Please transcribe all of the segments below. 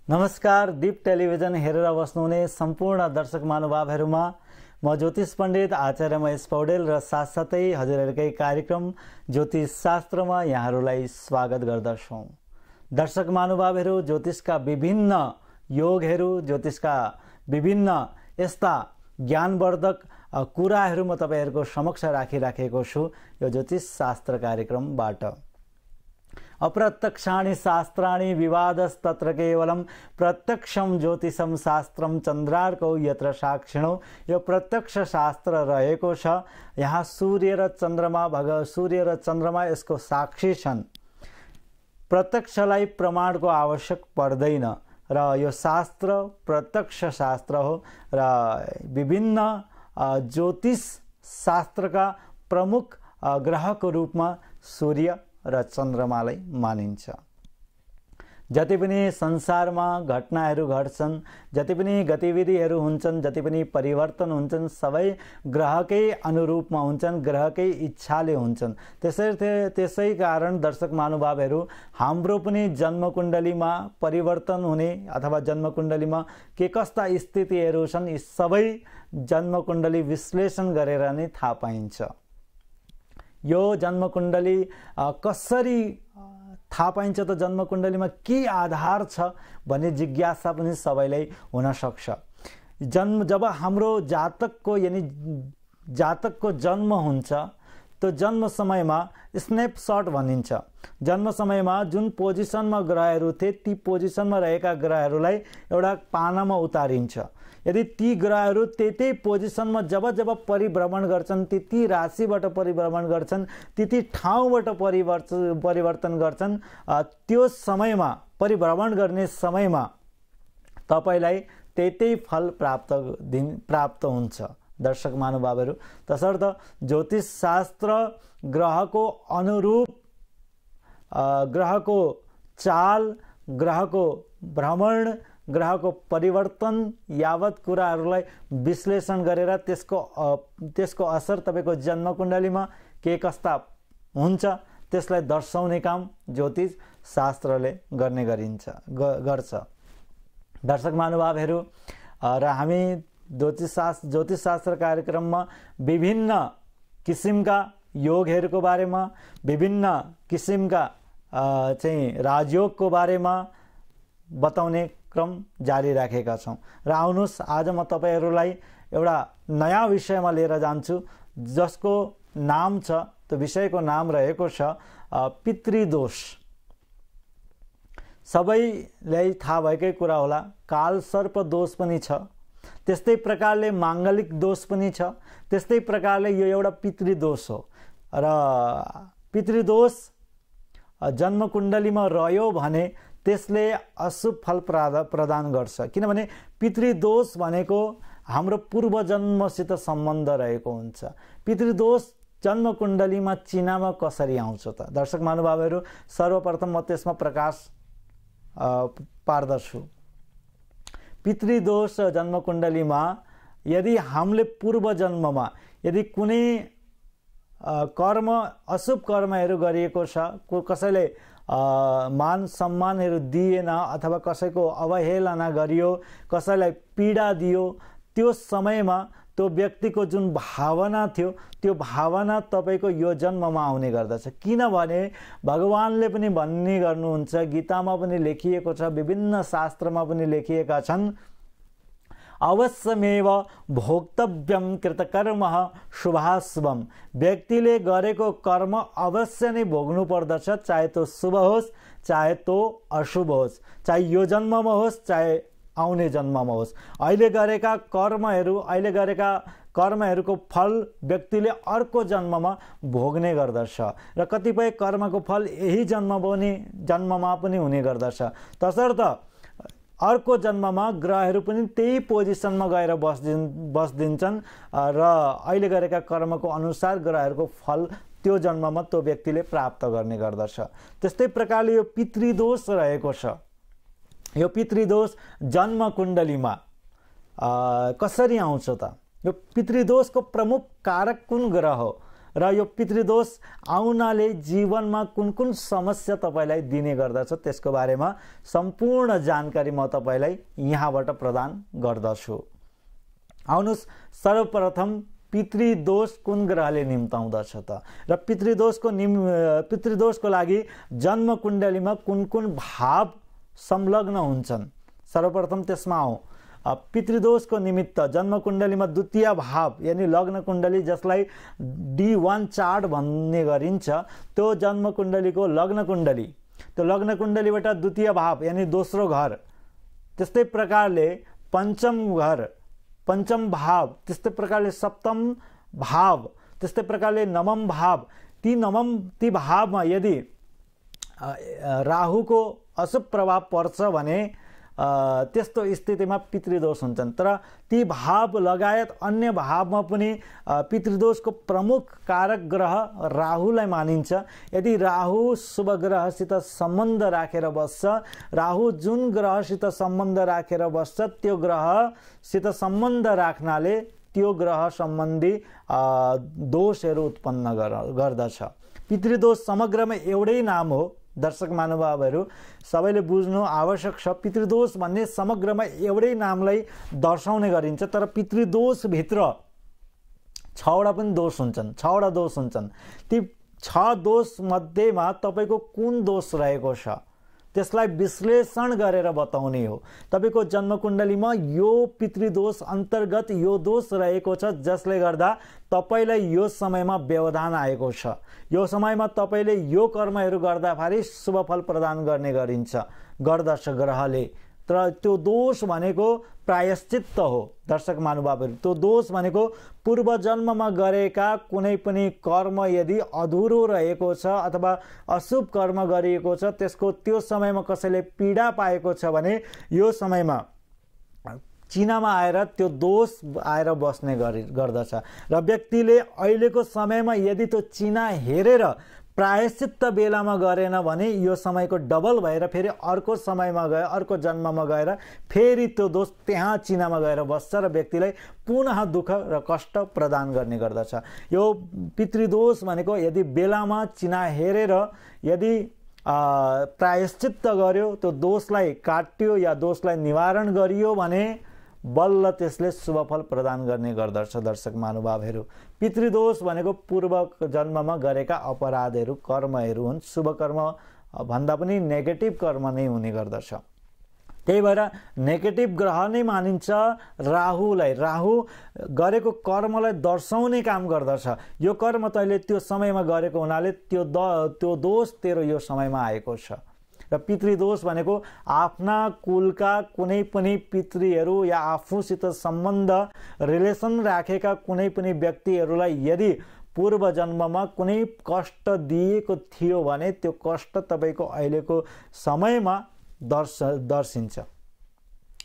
नमस्कार, दीप टेलिभिजन हेरेर बस्नुहुने सम्पूर्ण दर्शक महानुभावहरूमा म ज्योतिष पण्डित आचार्य महेश पौडेल र साथसाथै हजुरहरूकै कार्यक्रम ज्योतिष शास्त्रमा यहाँहरूलाई स्वागत गर्दछौँ। दर्शक महानुभावहरू, ज्योतिषका विभिन्न योगहरू, ज्योतिषका विभिन्न यस्ता ज्ञानवर्धक कुराहरू म तपाईहरुको समक्ष राखिराखेको छु यो ज्योतिष शास्त्र कार्यक्रमबाट। अप्रत्यक्षाणि शास्त्राणि विवादस्तत्र केवलम प्रत्यक्षम ज्योतिषम शास्त्रम चन्द्रार्कौ यत्र साक्षिणौ। यो प्रत्यक्ष शास्त्र रहेको छ। यहाँ सूर्य र चन्द्रमा यसको साक्षी छन्। प्रत्यक्षलाई प्रमाणको आवश्यक पर्दैन र यो शास्त्र प्रत्यक्ष शास्त्र हो र विभिन्न ज्योतिष शास्त्रका प्रमुख ग्रहको रूपमा सूर्य र चन्द्रमालाई मानिन्छ। जति पनि संसारमा घटनाहरू घट्छन्, जति पनि गतिविधिहरू हुन्छन्, जति पनि परिवर्तन हुन्छन्, सबै ग्रहकै अनुरूपमा हुन्छन्, ग्रहकै इच्छाले हुन्छन्। त्यसै कारण दर्शक महानुभावहरू, हाम्रो पनि जन्मकुण्डलीमा परिवर्तन हुने अथवा जन्मकुण्डलीमा के कस्ता स्थितिहरू छन्, यी सबै जन्मकुण्डली विश्लेषण गरेर नै थाहा पाइन्छ। यो जन्मकुण्डली कसरी थाहा पाइन्छ त जन्मकुण्डलीमा के आधार छ भन्ने जिज्ञासा पनि सबैलाई हुन सक्छ। जब हाम्रो जातकको जन्म हुन्छ तो जन्म समयमा स्नैपशॉट भनिन्छ। जन्म समयमा जुन पोजिसनमा ग्रहहरू थिए ती पोजिसनमा रहेका ग्रहहरूलाई एउटा पानामा उतारिन्छ। यदि ती ग्रहहरू त्यतै पोजिसनमा जब परिभ्रमण गर्छन्, त्यति राशिबाट परिभ्रमण गर्छन्, त्यति ठाउँबाट परिवर्तन गर्छन्, त्यो समयमा परिभ्रमण गर्ने समयमा तपाईलाई त्यतै फल प्राप्त हुन्छ। दर्शक महानुभावहरू, तसर्थ ज्योतिष शास्त्र ग्रहको अनुरूप, ग्रहको चाल, ग्रहको भ्रमण, ग्रहको परिवर्तन यावत कुराहरूलाई विश्लेषण गरेर त्यसको असर तपाईको जन्मकुण्डलीमा के कस्ता हुन्छ त्यसलाई दर्शाउने काम ज्योतिष शास्त्रले गर्ने गर्छ। दर्शक महानुभावहरू, र हामी ज्योतिष शास्त्र कार्यक्रममा विभिन्न किसिमका योगहरूको बारेमा, विभिन्न किसिमका राजयोगको बारेमा बताउने क्रम जारी राखेका छौं। र आउनुहोस्, आज म तपाईहरुलाई एउटा नयाँ विषयमा लिएर जान्छु जसको नाम छ, त्यो विषयको नाम रहेको छ पितृदोष। सबैलाई थाहा भएकै कुरा होला, कालसर्प दोष पनि छ, त्यस्तै प्रकारले माङ्गलिक दोष पनि छ, त्यस्तै प्रकारले यो एउटा पितृदोष हो। र पितृदोष जन्मकुण्डलीमा रह्यो भने त्यसले अशुभ फल प्रदान गर्छ। किनभने पितृदोष भनेको हाम्रो पूर्वजन्मसित सम्बन्ध रहेको हुन्छ। पितृदोष जन्मकुण्डलीमा चिनामा कसरी आउँछ त? दर्शक महानुभावहरू, सर्वप्रथम म त्यसमा प्रकाश पार्दछु। पितृदोष जन्मकुण्डलीमा यदि हामीले पूर्वजन्ममा यदि कुनै कर्म, अशुभ कर्महरू गरिएको छ, कसैले मान सम्मानहरू दिएन अथवा कसैको अवहेलना गरियो, कसैलाई पीडा दियो, त्यो समयमा त्यो व्यक्तिको जुन भावना थियो त्यो भावना तपाईको यो जन्ममा आउने गर्दछ। किनभने भगवानले पनि भन्ने गर्नुहुन्छ, गीतामा पनि लेखिएको छ, विभिन्न शास्त्रमा पनि लेखिएका छन्, अवश्यमेव भोक्तव्यम कृतकर्मः शुभाशुभम। व्यक्तिले गरेको कर्म अवश्य नै भोग्नु पर्दछ, चाहे त्यो शुभ होस् चाहे त्यो अशुभ होस्, चाहे यो जन्ममा होस् चाहे आउने जन्ममा होस्। अहिले गरेका कर्महरूको फल व्यक्तिले अर्को जन्ममा भोग्ने गर्दछ र कतिपय कर्मको फल यही जन्ममा पनि हुने गर्दछ। तसर्थ अर्को जन्ममा ग्रहहरू पनि त्यही पोजिसनमा गएर बस्दिन्छन् र अहिले गरेका कर्मको अनुसार ग्रहहरूको फल त्यो जन्ममा त्यो व्यक्तिले प्राप्त गर्ने गर्दछ। त्यस्तै प्रकारले यो पितृदोष रहेको छ। यो पितृदोष जन्मकुण्डलीमा कसरी आउँछ त? यो पितृदोषको प्रमुख कारक कुन ग्रह हो र यो पितृदोष आउनाले जीवनमा कुन कुन समस्या तपाईलाई दिने गर्दछ त्यसको बारेमा सम्पूर्ण जानकारी म तपाईलाई यहाँबाट प्रदान गर्दछु। आउनुस् सर्वप्रथम पितृदोष कुन ग्रहले निम्ताउँदछ त र पितृदोषको लागि जन्म कुण्डलीमा कुन कुन भाव संलग्न हुन्छन् सर्वप्रथम त्यसमा आउँ। पितृदोषको निमित्त जन्म कुण्डलीमा द्वितीय भाव यानी लग्न कुण्डली जसलाई D1 चार्ट भन्ने गरिन्छ त्यो जन्म कुण्डलीको लग्न कुण्डली, त्यो लग्न कुण्डलीबाट द्वितीय भाव यानी दोस्रो घर, त्यस्तै प्रकारले पंचम भाव, त्यस्तै प्रकारले सप्तम भाव, त्यस्तै प्रकारले नवम भाव, ती भावमा यदि राहुको अशुभ प्रभाव पर्छ भने त्यस्तो स्थितिमा पितृदोष हुन्छन्। तर ती भाव लगायत अन्य भावमा पनि पितृदोषको प्रमुख कारक ग्रह राहुलाई मानिन्छ। यदि राहु शुभ ग्रहसित सम्बन्ध राखेर बस्छ, राहु जुन ग्रहसित सम्बन्ध राखेर बस्छ त्यो ग्रहसित सम्बन्ध राख्नाले त्यो ग्रह सम्बन्धी दोषहरू उत्पन्न गर्दछ। पितृदोष समग्रमा एउटै नाम हो। दर्शक महानुभावहरू सबैले बुझ्नु आवश्यक छ। पितृदोष भन्ने समग्रमा एउटै नामलाई दर्शाउने गरिन्छ, तर पितृदोष भित्र 6वटा पनि दोष हुन्छन्, 6वटा दोष हुन्छन्। ती 6 दोष मध्येमा तपाईको कुन दोष रहेको छ त्यसलाई विश्लेषण गरेर बताउने हो। तपाईको जन्म कुण्डलीमा यो पितृदोष अन्तर्गत यो दोष रहेको छ जसले गर्दा तपाईलाई यो समयमा व्यवधान आएको छ। यो समयमा तपाईले यो कर्महरू गर्दाखेरि शुभ फल प्रदान गर्ने गर्दछ ग्रहले। तर त्यो दोष भनेको प्रायश्चित्त हो। दर्शक महानुभावहरू, त्यो दोष भनेको पूर्व जन्ममा गरेका कुनै पनि कर्म यदि अधुरो रहेको छ अथवा अशुभ कर्म गरिएको छ, त्यसको त्यो समयमा कसैले पीडा पाएको छ भने यो समयमा चिनामा आएर त्यो दोष आएर बस्ने गर्दछ र व्यक्तिले अहिलेको समयमा यदि त्यो चिना हेरेर प्रायश्चित्त बेलामा गरेन भने यो समयको डबल भएर फेरि अर्को समयमा गएर अर्को जन्ममा गएर फेरि त्यो दोष त्यहाँ चिनामा गएर बस्छ र व्यक्तिलाई पुनः दुःख र कष्ट प्रदान गर्ने गर्दछ। यो पितृदोष भनेको यदि बेलामा चिना हेरेर यदि प्रायश्चित्त गर्यो, त्यो दोषलाई काट्यो या दोषलाई निवारण गरियो भने बल्ल त्यसले शुभफल प्रदान गर्ने गर्दछ। दर्शक महानुभावहरू, पितृदोष भनेको पूर्व जन्ममा गरेका अपराधहरू कर्महरू हुन्। शुभ कर्म भन्दा पनि नेगेटिभ कर्म नै हुने गर्दछ। त्यही भएर नेगेटिभ ग्रह नै मानिन्छ राहुलाई। राहु गरेको कर्मलाई दर्शाउने काम गर्दछ। यो कर्म तैँले त्यो समयमा गरेको हुनाले त्यो दोष तेरो यो समयमा आएको छ। र पितृदोष भनेको आफ्ना कुलका कुनै पनि पितृहरू या आफूसित सम्बन्ध रिलेसन राखेका कुनै पनि व्यक्तिहरूलाई यदि पूर्व जन्ममा कुनै कष्ट दिएको थियो भने त्यो कष्ट तपाईको अहिलेको समयमा दर्शिन्छ।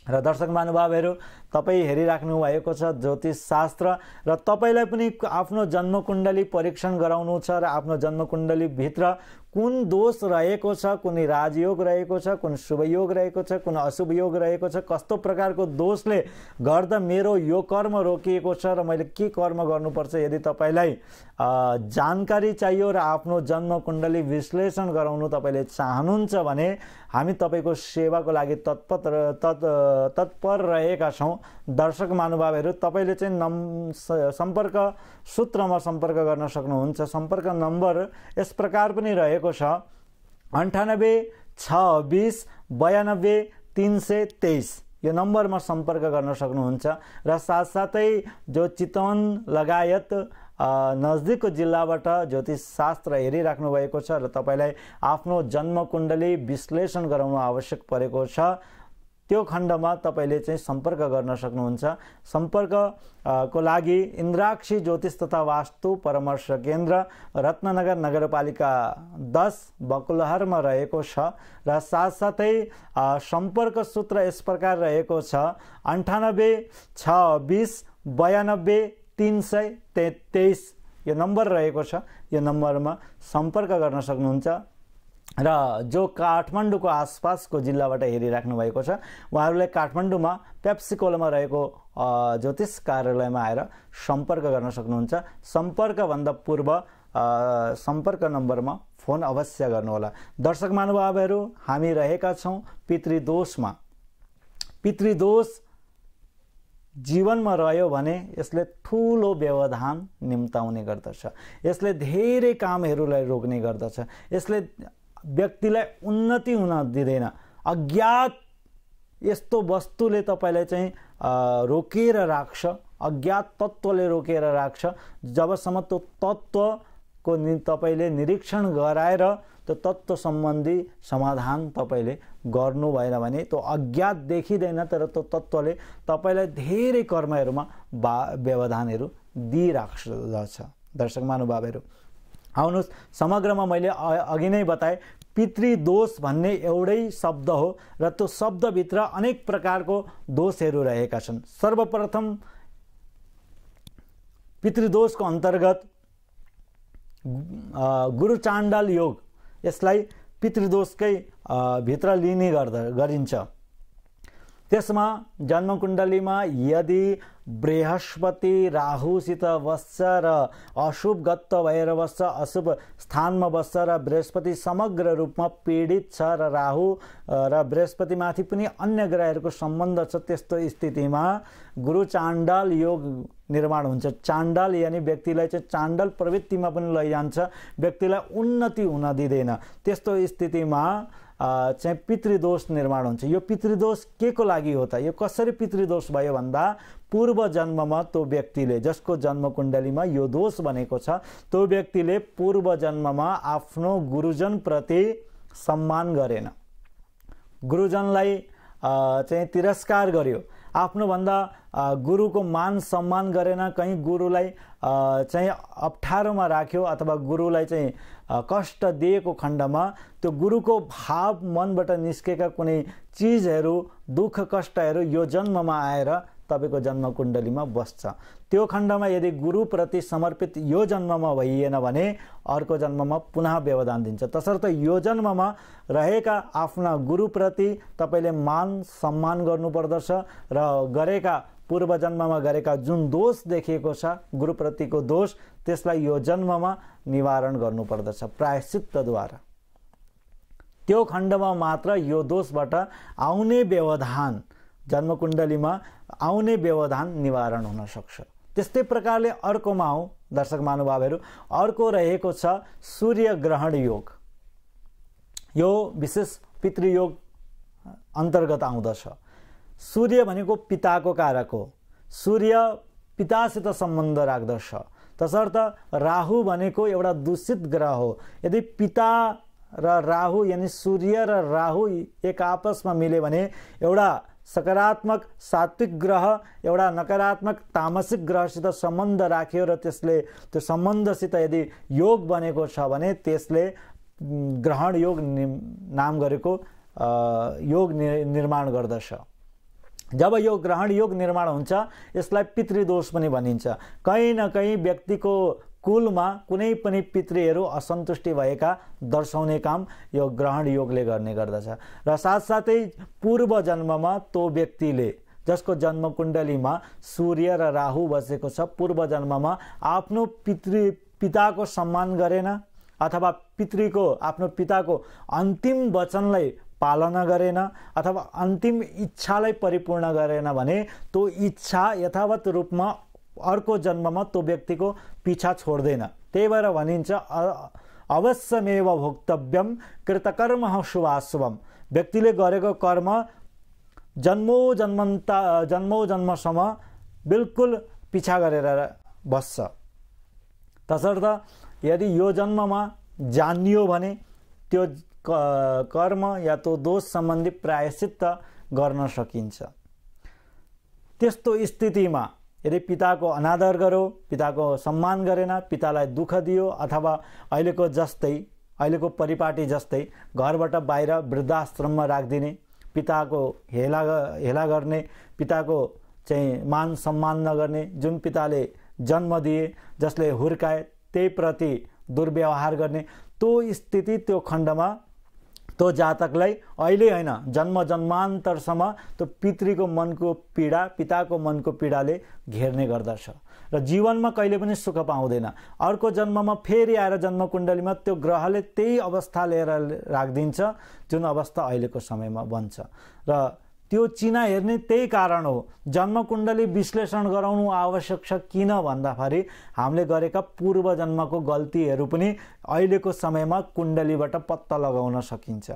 र दर्शक महानुभावहरू, तपाईँ हेरिराख्नु भएको छ ज्योतिष शास्त्र र तपाईलाई पनि आफ्नो जन्म कुण्डली परीक्षण गराउनु छ र आफ्नो जन्म कुण्डली भित्र कुन दोष रहेको छ, कुन राजयोग रहेको छ, कुन शुभ योग रहेको छ, कुन अशुभ योग रहेको छ, कस्तो प्रकारको दोषले गर्दा मेरो यो कर्म रोकिएको छ र मैले के कर्म गर्नुपर्छ। यदि तपाईलाई जानकारी चाहियो र आफ्नो जन्म कुण्डली विश्लेषण गराउनु तपाईले चाहनुहुन्छ भने हामी तपाईको सेवाको लागि तत्पर रहेका छौं। दर्शक महानुभावहरू, तपाईले चाहिँ सम्पर्क सूत्रमा सम्पर्क गर्न सक्नुहुन्छ। सम्पर्क नम्बर यस प्रकार पनि रहेको छ 98 620 92 323। यो नम्बरमा सम्पर्क गर्न सक्नुहुन्छ र साथसाथै जो चितवन लगायत नजदिकको जिल्लाबाट ज्योतिष शास्त्र हेरिराख्नु भएको छ र तपाईलाई आफ्नो जन्म कुण्डली विश्लेषण गराउनु आवश्यक परेको छ, त्यो खण्डमा तपाईले चाहिँ सम्पर्क गर्न सक्नुहुन्छ। सम्पर्क को लागि इन्द्राक्षी ज्योतिष तथा वास्तु परामर्श केन्द्र रत्ननगर नगरपालिका 10 बकुलहरमा रहेको छ र साथसाथै सम्पर्क सूत्र यस प्रकार रहेको छ 98 620 92 323। यो नम्बर रहेको छ। यो नम्बरमा सम्पर्क गर्न सक्नुहुन्छ र जो काठमाडौँको आसपासको जिल्लाबाट हेरिराख्नु भएको छ उहाँहरूले काठमाडौँमा पेप्सिकोलामा रहेको ज्योतिष कार्यालयमा आएर सम्पर्क गर्न सक्नुहुन्छ। सम्पर्कभन्दा पूर्व सम्पर्क नम्बरमा फोन अवश्य गर्नुहोला। दर्शक महानुभावहरू, हामी रहेका छौँ पितृदोषमा। पितृदोष जीवनमा रह्यो भने यसले ठुलो व्यवधान निम्ताउने गर्दछ, यसले धेरै कामहरूलाई रोक्ने गर्दछ, यसले व्यक्तिलाई उन्नति हुन दिँदैन। अज्ञात यस्तो वस्तुले तपाईलाई चाहिँ रोकेर राख्छ, अज्ञात तत्त्वले रोकेर राख्छ। जबसम्म त्यो तत्त्वको तपाईले निरीक्षण गराएर त्यो तत्त्व सम्बन्धी समाधान तपाईले गर्नु भएन भने त्यो अज्ञात देखिँदैन, तर त्यो तत्त्वले तपाईलाई धेरै कर्महरूमा व्यवधानहरू दिइराख्दछ। दर्शक महानुभावहरू, आउनुहोस्, समग्रमा मैले अघि नै बताएँ पितृदोष भन्ने एउटै शब्द हो र त्यो शब्दभित्र अनेक प्रकारको दोषहरू रहेका छन्। सर्वप्रथम पितृदोषको अन्तर्गत गुरु चाण्डाल योग, यसलाई पितृदोषकै भित्र लिने गरिन्छ। त्यसमा जन्मकुण्डलीमा यदि बृहस्पति राहुसित बस्छ र अशुभ गत्व भएर बस्छ, अशुभ स्थानमा बस्छ र बृहस्पति समग्र रूपमा पीडित छ र राहु र बृहस्पतिमाथि पनि अन्य ग्रहहरूको सम्बन्ध छ, त्यस्तो स्थितिमा गुरु चाण्डाल योग निर्माण हुन्छ। चाण्डाल यानि व्यक्तिलाई चाहिँ चाण्डाल प्रवृत्तिमा पनि लैजान्छ, व्यक्तिलाई उन्नति हुन दिँदैन। त्यस्तो स्थितिमा चाहिँ पितृदोष निर्माण हुन्छ। यो पितृदोष के को लागि हो त? यो कसरी पितृदोष भयो भन्दा पूर्व जन्ममा त्यो व्यक्तिले, जसको जन्म कुण्डलीमा यो दोष बनेको छ, त्यो व्यक्तिले पूर्व जन्ममा आफ्नो गुरुजन प्रति सम्मान गरेन, गुरुजनलाई चाहिँ तिरस्कार गर्यो, आफ्नो भन्दा गुरुको मान सम्मान गरेन, कहीं गुरुलाई चाहिँ अप्ठ्यारोमा राख्यो अथवा गुरुलाई चाहिँ कष्ट दिएको खण्डमा त्यो गुरुको भाव मनबाट निस्केका कुनै चीजहरू, दुःख कष्टहरू यो जन्ममा आएर तपाईको जन्म कुण्डलीमा बस्छ। त्यो खण्डमा यदि गुरुप्रति समर्पित यो जन्ममा भइएन भने अर्को जन्ममा पुनः व्यवधान दिन्छ। तसर्थ यो जन्ममा रहेका आफ्ना गुरुप्रति तपाईले मान सम्मान गर्नुपर्दछ र गरेका पूर्व जन्ममा गरेका जुन दोष देखिएको छ गुरुप्रतिको दोष, त्यसलाई यो जन्ममा निवारण गर्नुपर्दछ प्रायश्चित्तद्वारा। त्यो खण्डमा मात्र यो दोषबाट आउने व्यवधान, जन्मकुण्डलीमा आउने व्यवधान निवारण हुन सक्छ। त्यस्तै प्रकारले अर्कोमा आउँ दर्शक महानुभावहरू, अर्को रहेको छ सूर्य ग्रहण योग। यो विशेष पितृयोग अन्तर्गत आउँदछ। सूर्य भनेको पिताको कारक हो, सूर्य पितासित सम्बन्ध राख्दछ। तसर्थ राहु भनेको एउटा दूषित ग्रह हो। यदि पिता र राहु यानी सूर्य र राहु एक आपसमा मिले भने एउटा सकारात्मक सात्विक ग्रह एउटा नकारात्मक तामसिक ग्रहसित सम्बन्ध राख्यो र त्यसले त्यो सम्बन्धसित यदि योग बनेको छ भने त्यसले ग्रहण योग नाम गरेको योग निर्माण गर्दछ। जब यो ग्रहण योग निर्माण हुन्छ यसलाई पितृदोष पनि भनिन्छ। कहीं न कहीं व्यक्तिको कुलमा कुनै पनि पितृहरू असन्तुष्टि भएका दर्शाउने काम यो ग्रहण योगले गर्ने गर्दछ। र साथसाथै पूर्व जन्ममा त्यो व्यक्तिले जसको जन्म कुण्डलीमा सूर्य र राहु बसेको छ, पूर्व जन्ममा आफ्नो पिताको सम्मान गरेन अथवा आफ्नो पिताको अन्तिम वचनलाई पालना गरेन अथवा अन्तिम इच्छालाई परिपूर्ण गरेन भने त्यो इच्छा यथावत रूपमा अर्को जन्ममा त्यो व्यक्तिको पिछा छोड्दैन। त्यही भएर भनिन्छ अवश्यमेव भोक्तव्यम कृतकर्म शुभाशुभम। व्यक्तिले गरेको कर्म जन्मौ जन्मसम्म बिल्कुल पिछा गरेर बस्छ। तसर्थ यदि यो जन्ममा जानियो भने त्यो कर्म या तो दोष सम्बन्धी प्रायश्चित्त गर्न सकिन्छ। त्यस्तो स्थितिमा यदि पिताको अनादर गर्यो, पिताको सम्मान गरेन, पितालाई दुःख दियो अथवा अहिलेको जस्तै अहिलेको परिपाटी जस्तै घरबाट बाहिर वृद्धाश्रममा राखिदिने, पिताको हेला गर्ने, पिताको चाहिँ मान सम्मान नगर्ने, जुन पिताले जन्म दिए जसले हुर्काए त्यही प्रति दुर्व्यवहार गर्ने, त्यो स्थिति त्यो खण्डमा त्यो जातकलाई अहिले हैन जन्म जन्मान्तरसम्म त्यो पितृको मनको पीडा पिताको मनको पीडाले घेर्ने गर्दछ र जीवनमा कहिले पनि सुख पाउँदैन। अर्को जन्ममा फेरि आएर जन्मकुण्डलीमा त्यो ग्रहले त्यही अवस्था लिएर राखिदिन्छ जुन अवस्था अहिलेको समयमा बन्छ र त्यो चिना हेर्ने त्यही कारण हो। जन्मकुण्डली विश्लेषण गराउनु आवश्यक छ किन भन्दाखेरि हामीले गरेका पूर्व जन्मको गल्तीहरू पनि अहिलेको समयमा कुण्डलीबाट पत्ता लगाउन सकिन्छ।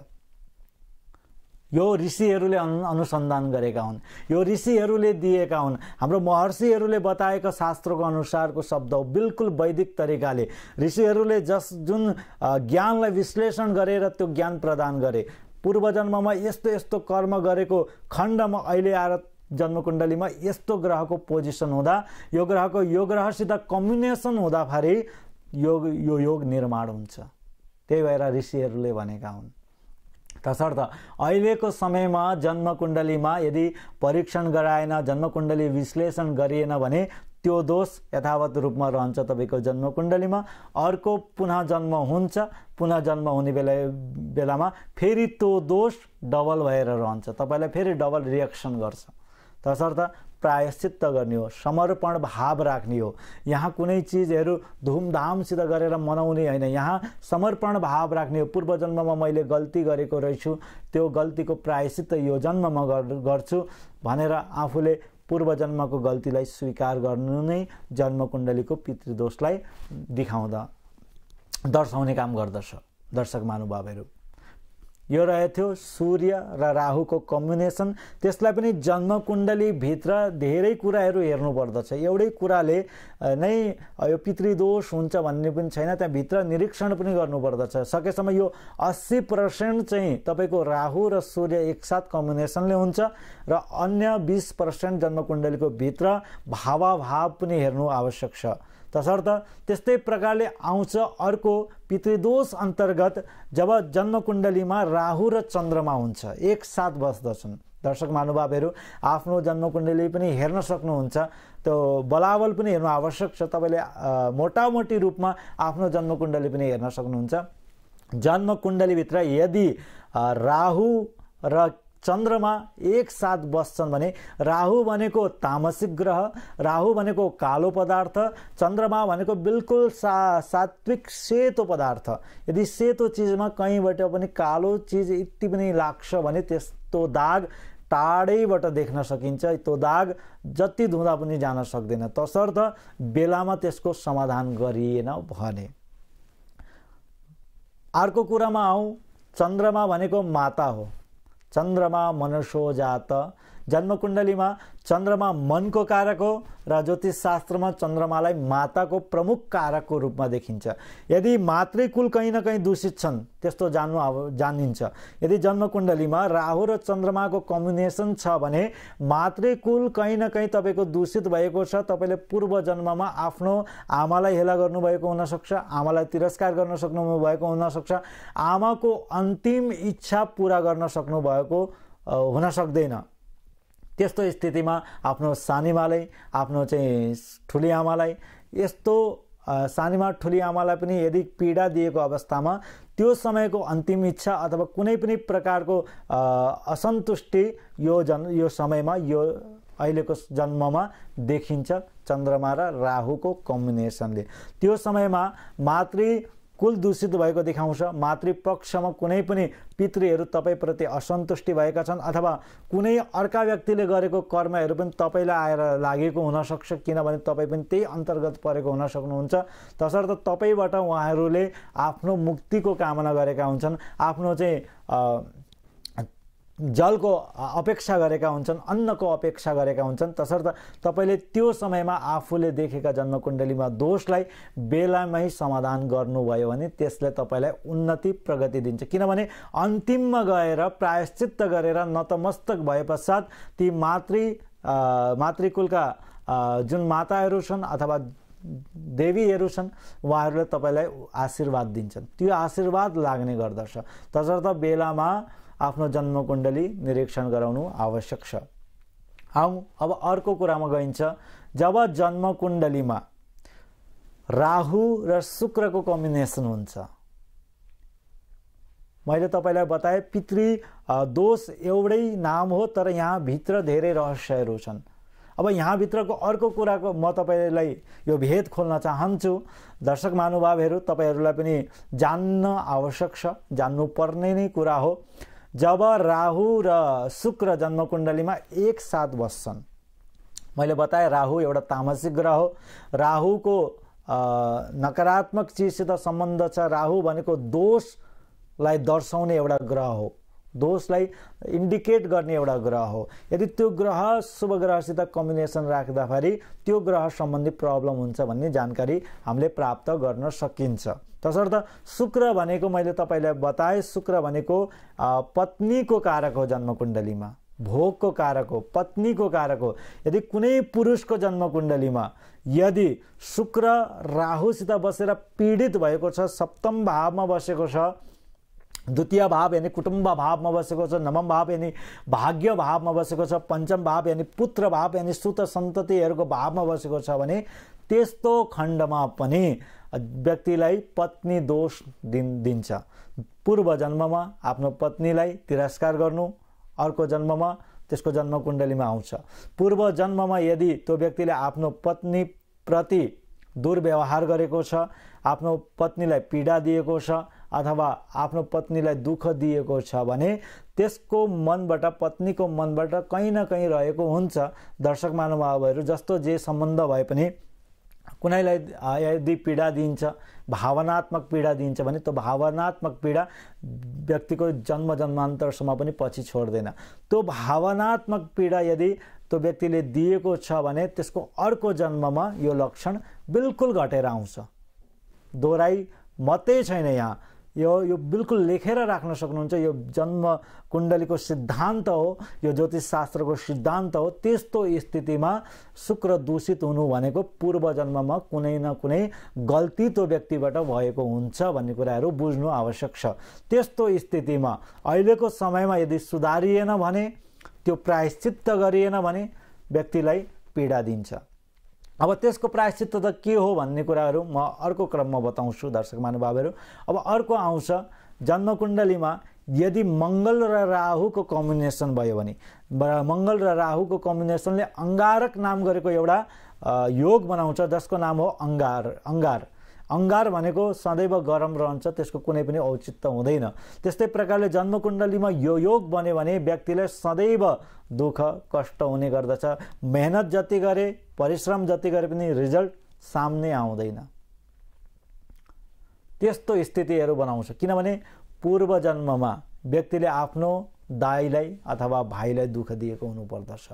यो ऋषिहरूले अनुसन्धान गरेका हुन्, यो ऋषिहरूले दिएका हुन्। हाम्रो महर्षिहरूले बताएका शास्त्रको अनुसारको शब्द हो, बिल्कुल वैदिक तरिकाले ऋषिहरूले जुन ज्ञानलाई विश्लेषण गरेर त्यो ज्ञान प्रदान गरे। पूर्व जन्ममा यस्तो यस्तो कर्म गरेको खण्डमा अहिले आएर जन्मकुण्डलीमा यस्तो ग्रहको पोजिसन हुँदा यो ग्रहको यो ग्रहसित कम्बिनेसन हुँदाखेरि यो योग निर्माण हुन्छ। त्यही भएर ऋषिहरूले भनेका हुन्। तसर्थ अहिलेको समयमा जन्मकुण्डलीमा यदि परीक्षण गराएन, जन्मकुण्डली विश्लेषण गरिएन भने त्यो दोष यथावत रूपमा रहन्छ तपाईको जन्मकुण्डलीमा। अर्को पुनः जन्म हुन्छ, पुनः जन्म हुने बेलामा फेरि त्यो दोष डबल भएर रहन्छ, तपाईलाई फेरि डबल रिएक्सन गर्छ। तसर्थ प्रायश्चित्त गर्ने हो, समर्पण भाव राख्ने हो। यहाँ कुनै चिजहरू धुमधामसित गरेर मनाउने होइन, यहाँ समर्पण भाव राख्ने हो। पूर्व जन्ममा मैले गल्ती गरेको रहेछु, त्यो गल्तीको प्रायश्चित्त यो जन्ममा गर्छु भनेर आफूले पूर्व जन्मको गल्तीलाई स्वीकार गर्नु नै जन्मकुण्डलीको पितृदोषलाई दर्शाउने काम गर्दछ। दर्शक महानुभावहरू, यो रहेथ्यो सूर्य र राहुको कम्बिनेसन। त्यसलाई पनि जन्मकुण्डली भित्र धेरै कुराहरू हेर्नु पर्दछ। एउटै कुराले नै यो पितृदोष हुन्छ भन्ने पनि छैन, त्यहाँ भित्र निरीक्षण पनि गर्नुपर्दछ। सकेसम्म यो 80% चाहिँ तपाईको राहु र सूर्य एकसाथ कम्बिनेसनले हुन्छ र अन्य 20% जन्मकुण्डलीको भित्र भावाभाव पनि हेर्नु आवश्यक छ। तसर्थ त्यस्तै प्रकारले आउँछ अर्को पितृदोष अन्तर्गत जब जन्मकुण्डलीमा राहु र चन्द्रमा हुन्छ, एकसाथ बस्दछन्। दर्शक महानुभावहरू, आफ्नो जन्मकुण्डली पनि हेर्न सक्नुहुन्छ, त्यो बलाबल पनि हेर्नु आवश्यक छ। तपाईले मोटामोटी रूपमा आफ्नो जन्मकुण्डली पनि हेर्न सक्नुहुन्छ। जन्मकुण्डलीभित्र यदि राहु र चन्द्रमा एक साथ बस्छन् भने राहु भनेको तामसिक ग्रह, राहु भनेको कालो पदार्थ, चन्द्रमा भनेको बिल्कुल सात्विक सेतो पदार्थ। यदि सेतो चिजमा कहीँबाट पनि कालो चिज यति पनि लाग्छ भने त्यस्तो दाग टाढैबाट देख्न सकिन्छ। त्यो दाग जति धुँदा पनि जान सक्दैन, तसर्थ बेलामा त्यसको समाधान गरिएन भने। अर्को कुरामा आउँ, चन्द्रमा भनेको माता हो। चन्द्रमा मनसो जात। जन्मकुण्डलीमा चन्द्रमा मनको कारक हो र ज्योतिष शास्त्रमा चन्द्रमालाई माताको प्रमुख कारकको रूपमा देखिन्छ। यदि मातृकुल कहीँ न कहीँ दूषित छन् त्यस्तो जानिन्छ। यदि जन्मकुण्डलीमा राहु र चन्द्रमाको कम्बिनेसन छ भने मातृकुल कहीँ न कहीँ तपाईको दूषित भएको छ। तपाईले पूर्व जन्ममा आफ्नो आमालाई हेला गर्नुभएको हुनसक्छ, आमालाई तिरस्कार गर्न सक्नुभएको हुनसक्छ, आमाको अन्तिम इच्छा पूरा गर्न सक्नुभएको हुन सक्दैन। त्यस्तो स्थितिमा आफ्नो सानीमालाई, आफ्नो चाहिँ ठुली आमालाई, यस्तो सानीमा ठुली आमालाई पनि यदि पीडा दिएको अवस्थामा त्यो समयको अन्तिम इच्छा अथवा कुनै पनि प्रकारको असन्तुष्टि यो समयमा यो अहिलेको जन्ममा देखिन्छ चन्द्रमा र राहुको कम्बिनेसनले। त्यो समयमा मातृकुल दूषित भएको देखाउँछ। मातृपक्षमा कुनै पनि पितृहरू तपाईप्रति असन्तुष्टि भएका छन् अथवा कुनै अर्का व्यक्तिले गरेको कर्महरू पनि तपाईलाई आएर लागेको हुनसक्छ, किनभने तपाईँ पनि त्यही अन्तर्गत परेको हुन सक्नुहुन्छ। तसर्थ तपाईबाट उहाँहरूले आफ्नो मुक्तिको कामना गरेका हुन्छन्, आफ्नो चाहिँ जलको अपेक्षा गरेका हुन्छन्, अन्नको अपेक्षा गरेका हुन्छन्। तसर्थ तपाईले त्यो समयमा आफूले देखेका जन्मकुण्डलीमा दोषलाई बेलामै समाधान गर्नुभयो भने त्यसले तपाईलाई उन्नति प्रगति दिन्छ। किनभने अन्तिममा गएर प्रायश्चित्त गरेर नतमस्तक भए पश्चात ती मातृकुलका जुन माताहरू छन् अथवा देवीहरू छन् उहाँहरूले तपाईलाई आशीर्वाद दिन्छन्, त्यो आशीर्वाद लाग्ने गर्दछ। तसर्थ बेलामा आफ्नो जन्मकुण्डली निरीक्षण गराउनु आवश्यक छ। अब अर्को कुरामा गइन्छ, जब जन्मकुण्डलीमा राहु र शुक्रको कम्बिनेसन हुन्छ, मैले तपाईलाई बताए पितृ दोष एउटै नाम हो, तर यहाँ भित्र धेरै रहस्यहरू छन्। अब यहाँ भित्रको अर्को कुराको म तपाईलाई यो भेद खोल्न चाहन्छु। दर्शक महानुभावहरू, तपाईहरूलाई पनि जान्न आवश्यक छ, जान्नुपर्ने नै कुरा हो। जब राहु र शुक्र जन्मकुण्डलीमा एक साथ बस्छन्, मैले बताए राहु एउटा तामसिक ग्रह हो। राहुको नकारात्मक चिजसित सम्बन्ध छ। राहु भनेको दोषलाई दर्शाउने एउटा ग्रह हो, दोषलाई इन्डिकेट गर्ने एउटा ग्रह हो। यदि त्यो ग्रह शुभ ग्रहसित कम्बिनेसन राख्दाखेरि त्यो ग्रह सम्बन्धी प्रब्लम हुन्छ भन्ने जानकारी हामीले प्राप्त गर्न सकिन्छ। तसर्थ शुक्र भनेको मैले तपाईलाई बताए, शुक्र भनेको पत्नीको कारक हो। जन्मकुण्डलीमा भोगको कारक हो, पत्नीको कारक हो। यदि कुनै पुरुषको जन्मकुण्डलीमा यदि शुक्र राहुसित बसेर पीडित भएको छ, सप्तम भावमा बसेको छ, द्वितीय भाव यानी कुटुम्ब भावमा बसेको छ, नवम भाव यानी भाग्य भावमा बसेको छ, पञ्चम भाव यानी पुत्र भाव यानी सुत सन्ततिहरूको भावमा बसेको छ भने त्यस्तो खण्डमा पनि व्यक्तिलाई पत्नी दोष दिन्छ। पूर्व जन्ममा आफ्नो पत्नीलाई तिरस्कार गर्नु अर्को जन्ममा त्यसको जन्मकुण्डलीमा आउँछ। पूर्व जन्ममा यदि त्यो व्यक्तिले आफ्नो पत्नी प्रति दुर्व्यवहार गरेको छ, आफ्नो पत्नीलाई पीडा दिएको छ अथवा आफ्नो पत्नीलाई दुःख दिएको छ भने त्यसको मनबाट, पत्नीको मनबाट कहीँ न कहीँ रहेको हुन्छ। दर्शक महानुभावहरू, जस्तो जे सम्बन्ध भए पनि कुनैलाई यदि पीडा दिन्छ, भावनात्मक पीडा दिन्छ भने त्यो भावनात्मक पीडा व्यक्तिको जन्म जन्मान्तरसम्म पनि पछि छोड्दैन। त्यो भावनात्मक पीडा यदि त्यो व्यक्तिले दिएको छ भने त्यसको अर्को जन्ममा यो लक्षण बिल्कुल घटेर आउँछ। दोहोराई मात्रै छैन, यहाँ यो बिल्कुल लेखेर राख्न सक्नुहुन्छ। यो जन्म कुण्डलीको सिद्धान्त हो, यो ज्योतिष शास्त्रको सिद्धान्त हो। त्यस्तो स्थितिमा शुक्र दूषित हुनु भनेको पूर्व जन्ममा कुनै न कुनै गल्ती त्यो व्यक्तिबाट भएको हुन्छ भन्ने कुराहरू बुझ्नु आवश्यक छ। त्यस्तो स्थितिमा अहिलेको समयमा यदि सुधारिएन भने, त्यो प्रायश्चित्त गरिएन भने व्यक्तिलाई पीडा दिन्छ। अब त्यसको प्रायश्चित्त त के हो भन्ने कुराहरू म अर्को क्रममा बताउँछु दर्शक महानुभावहरू। अब अर्को आउँछ, जन्मकुण्डलीमा यदि मङ्गल र राहुको कम्बिनेसन भयो भने, मङ्गल र राहुको कम्बिनेसनले अंगारक नाम गरेको एउटा योग बनाउँछ, जसको नाम हो अंगार। अंगार भनेको सदैव गरम रहन्छ, त्यसको कुनै पनि औचित्य हुँदैन। त्यस्तै प्रकारले जन्मकुण्डलीमा यो योग बन्यो भने व्यक्तिलाई सदैव दुःख कष्ट हुने गर्दछ। मेहनत जति गरे, परिश्रम जति गरे पनि रिजल्ट सामने आउँदैन। त्यस्तो स्थितिहरू बनाउँछ, किनभने पूर्व जन्ममा व्यक्तिले आफ्नो दाइलाई अथवा भाइलाई दुःख दिएको हुनुपर्दछ।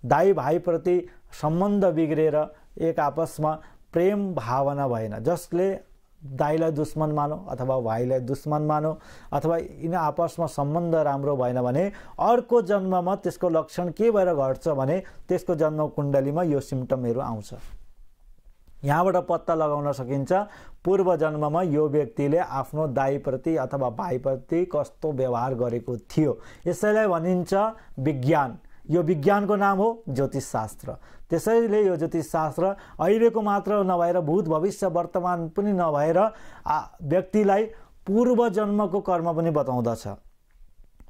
दाइ भाइप्रति सम्बन्ध बिग्रेर एक आपसमा प्रेम भावना भएन, जसले दाइलाई दुश्मन मानो अथवा भाइलाई दुश्मन मानो अथवा यिन आपसमा सम्बन्ध राम्रो भएन भने अर्को जन्ममा त्यसको लक्षण के भएर घट्छ भने त्यसको जन्म कुण्डलीमा यो सिम्पटमहरू आउँछ। यहाँबाट पत्ता लगाउन सकिन्छ पूर्व जन्ममा यो व्यक्तिले आफ्नो दाइप्रति अथवा भाइप्रति कस्तो व्यवहार गरेको थियो। यसैलाई भनिन्छ विज्ञान। यो विज्ञानको नाम हो ज्योतिष शास्त्र। त्यसैले यो ज्योतिष शास्त्र अहिलेको मात्र नभएर भूत भविष्य वर्तमान पनि नभएर व्यक्तिलाई पूर्व जन्मको कर्म पनि बताउँदछ।